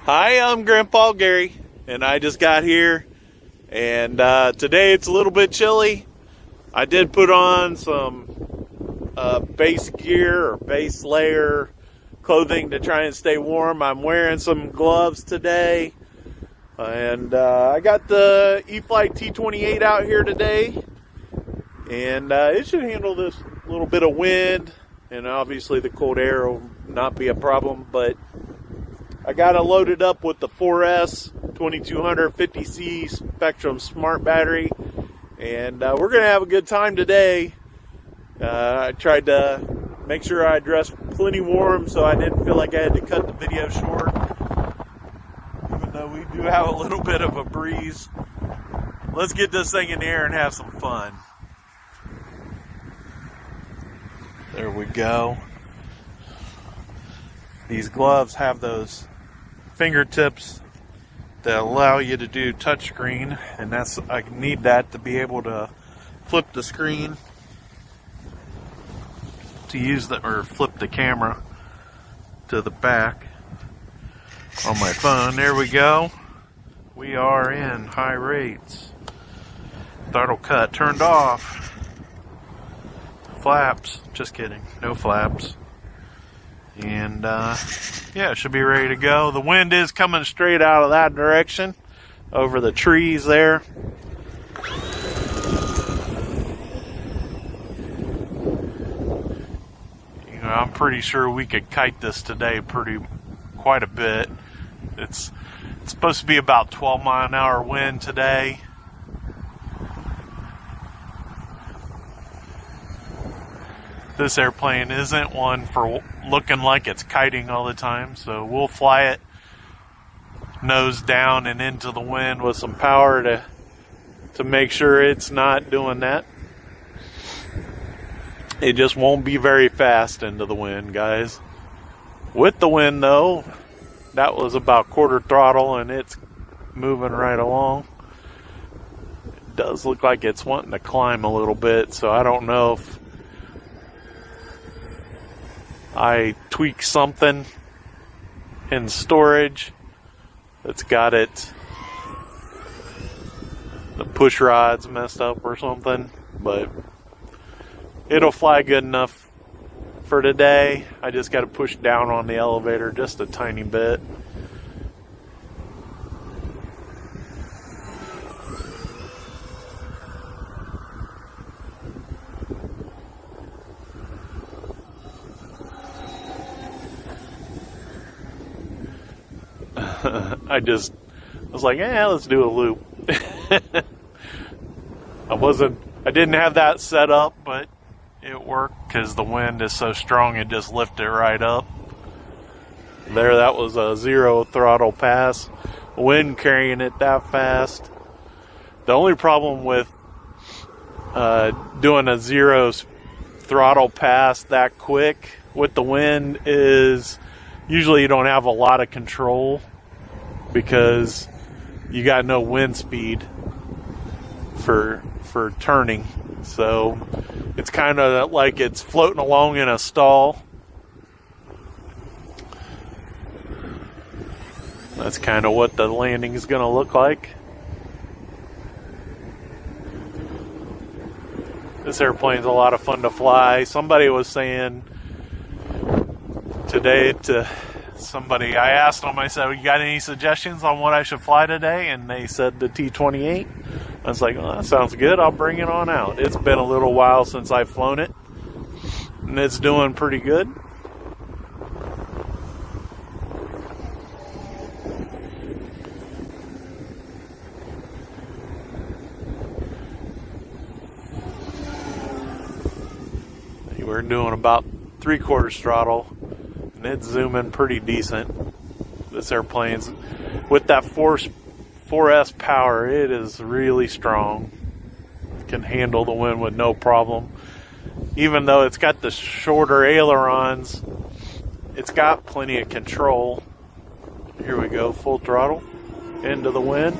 Hi, I'm Grandpa Gary, and I just got here, and today it's a little bit chilly. I did put on some base gear or base layer clothing to try and stay warm. I'm wearing some gloves today, and I got the E-flite T-28 out here today, and it should handle this little bit of wind, and obviously the cold air will not be a problem, but I got it loaded up with the 4S 2250C Spectrum Smart Battery, and we're going to have a good time today. I tried to make sure I dressed plenty warm so I didn't feel like I had to cut the video short, even though we do have a little bit of a breeze. Let's get this thing in the air and have some fun. There we go. These gloves have those fingertips that allow you to do touchscreen, and I need that to be able to flip the screen to use or flip the camera to the back on my phone. There we go. We are in high rates. Throttle cut turned off. Flaps, just kidding, no flaps. And yeah, it should be ready to go. The wind is coming straight out of that direction over the trees there. You know, I'm pretty sure we could kite this today quite a bit. It's supposed to be about 12-mile-an-hour wind today. This airplane isn't one for looking like it's kiting all the time, so we'll fly it nose down and into the wind with some power to make sure it's not doing that. It just won't be very fast into the wind, guys. With the wind, though, that was about quarter throttle, and it's moving right along. It does look like it's wanting to climb a little bit, so I don't know if I tweak something in storage that's got the push rod's messed up or something, but it'll fly good enough for today. I just got to push down on the elevator just a tiny bit. I was like, let's do a loop. I didn't have that set up, but it worked because the wind is so strong it just lifted it right up. There, that was a 0 throttle pass. Wind carrying it that fast. The only problem with doing a 0 throttle pass that quick with the wind is usually you don't have a lot of control, because you got no wind speed for turning. So it's kind of like it's floating along in a stall. That's kind of what the landing is going to look like. This airplane's a lot of fun to fly. Somebody was saying today to somebody, I asked them, I said, you got any suggestions on what I should fly today? And they said the T-28. I was like, that sounds good. I'll bring it on out. It's been a little while since I've flown it, and it's doing pretty good. We're doing about 3/4 throttle, and it's zooming pretty decent. This airplane's, with that 4S power, it is really strong. It can handle the wind with no problem. Even though it's got the shorter ailerons, it's got plenty of control. Here we go, full throttle into the wind.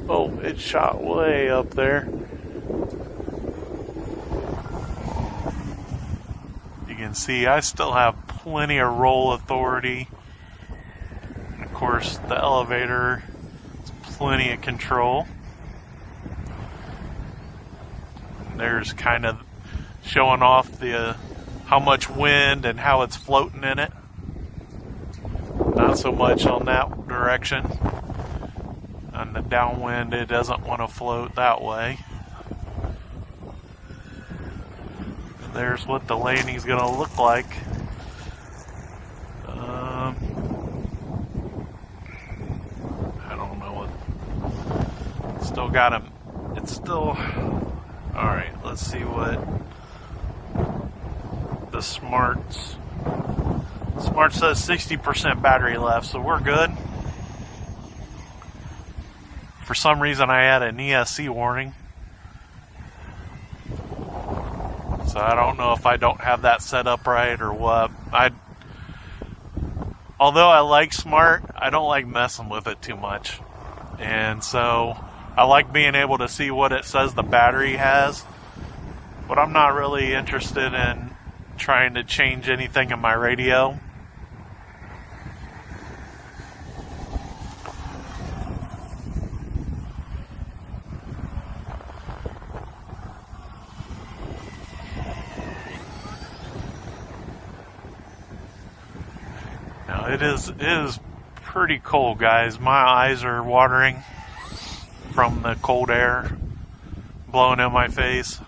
Oh, it shot way up there. You can see I still have plenty of roll authority course, the elevator has plenty of control. There's kind of showing off the how much wind and how it's floating in it. Not so much on that direction. On the downwind, it doesn't want to float that way. There's what the landing's going to look like. I don't know what. Still got him. It's still. Alright, let's see what the Smart's. Smart says 60% battery left, so we're good. For some reason, I had an ESC warning. So I don't know if I don't have that set up right or what. Although I like Smart, I don't like messing with it too much. And so I like being able to see what it says the battery has. But I'm not really interested in trying to change anything in my radio. Now it is pretty cold, guys. My eyes are watering from the cold air blowing in my face.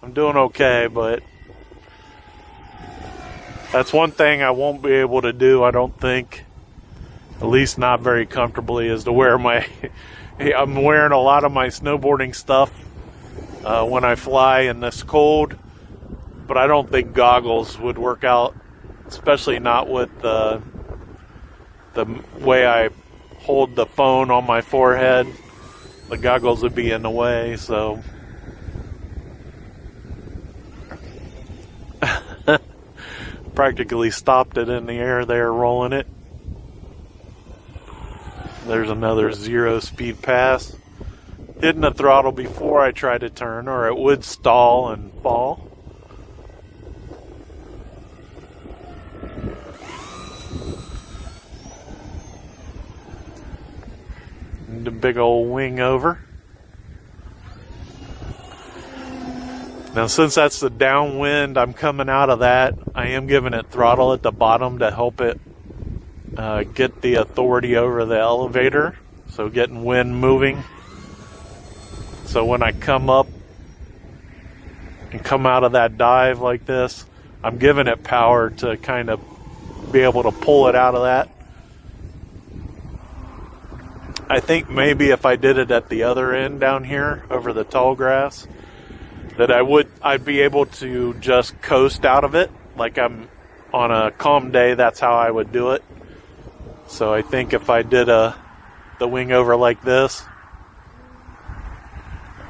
I'm doing okay, but that's one thing I won't be able to do, I don't think, at least not very comfortably, is to wear my I'm wearing a lot of my snowboarding stuff when I fly in this cold, but I don't think goggles would work out, especially not with the way I hold the phone on my forehead. The goggles would be in the way, so practically stopped it in the air there, rolling it. There's another 0-speed pass. Hitting the throttle before I try to turn, or it would stall and fall. The big old wing over. Now, since that's the downwind, I'm coming out of that. I am giving it throttle at the bottom to help it get the authority over the elevator. So getting wind moving. So when I come up and come out of that dive like this, I'm giving it power to kind of be able to pull it out of that. I think maybe if I did it at the other end down here over the tall grass, that I'd be able to just coast out of it. Like I'm on a calm day, that's how I would do it. So I think if I did the wing over like this,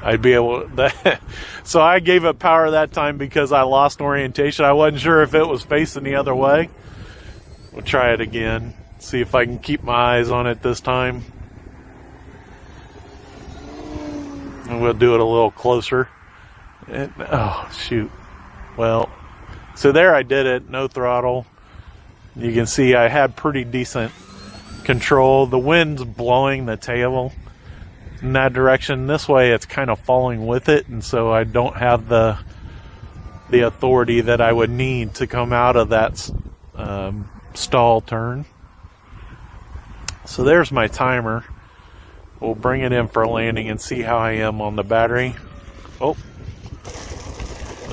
I'd be able to. So I gave it power that time because I lost orientation. I wasn't sure if it was facing the other way. We'll try it again. See if I can keep my eyes on it this time. And we'll do it a little closer. And, oh, shoot. Well, so there I did it. No throttle. You can see I had pretty decent control. The wind's blowing the tail in that direction. This way it's kind of falling with it, and so I don't have the authority that I would need to come out of that stall turn. So there's my timer. We'll bring it in for landing and see how I am on the battery. Oh,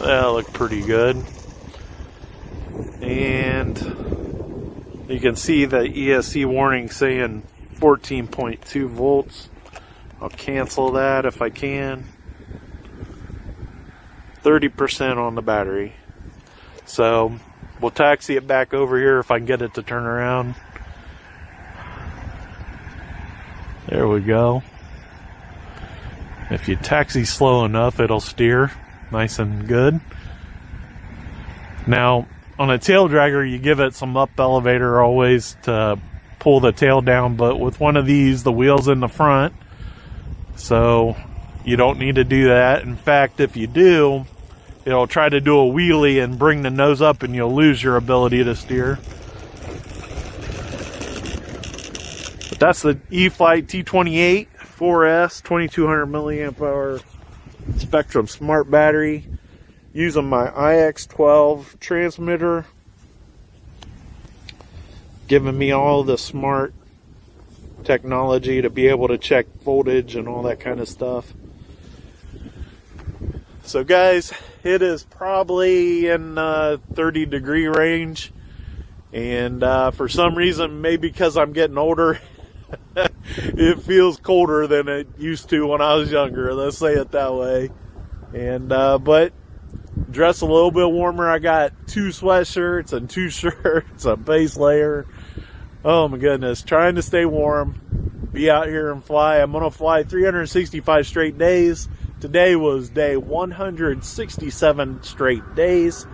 that looked pretty good. And you can see the ESC warning saying 14.2 volts. I'll cancel that if I can. 30% on the battery. So we'll taxi it back over here if I can get it to turn around. There we go. If you taxi slow enough, it'll steer nice and good. Now, on a tail dragger, you give it some up elevator always to pull the tail down, but with one of these, the wheel's in the front, so you don't need to do that. In fact, if you do, it'll try to do a wheelie and bring the nose up, and you'll lose your ability to steer. That's the E-flite T-28 4S 2200 milliamp hour Spectrum Smart battery, using my IX12 transmitter, giving me all the smart technology to be able to check voltage and all that kind of stuff. So guys, it is probably in 30-degree range, and for some reason, maybe because I'm getting older, it feels colder than it used to when I was younger, let's say it that way. And but dress a little bit warmer. I got 2 sweatshirts and 2 shirts, a base layer. Oh my goodness, trying to stay warm, be out here and fly. I'm gonna fly 365 straight days. Today was day 167 straight days.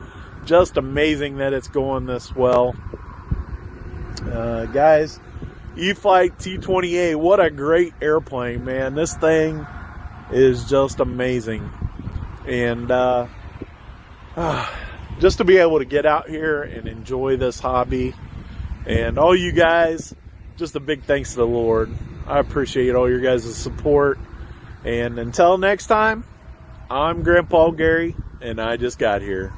Just amazing that it's going this well. Guys, E-flite T-28, what a great airplane, man. This thing is just amazing. And just to be able to get out here and enjoy this hobby. And all you guys, just a big thanks to the Lord. I appreciate all your guys' support. And until next time, I'm Grandpa Gary, and I just got here.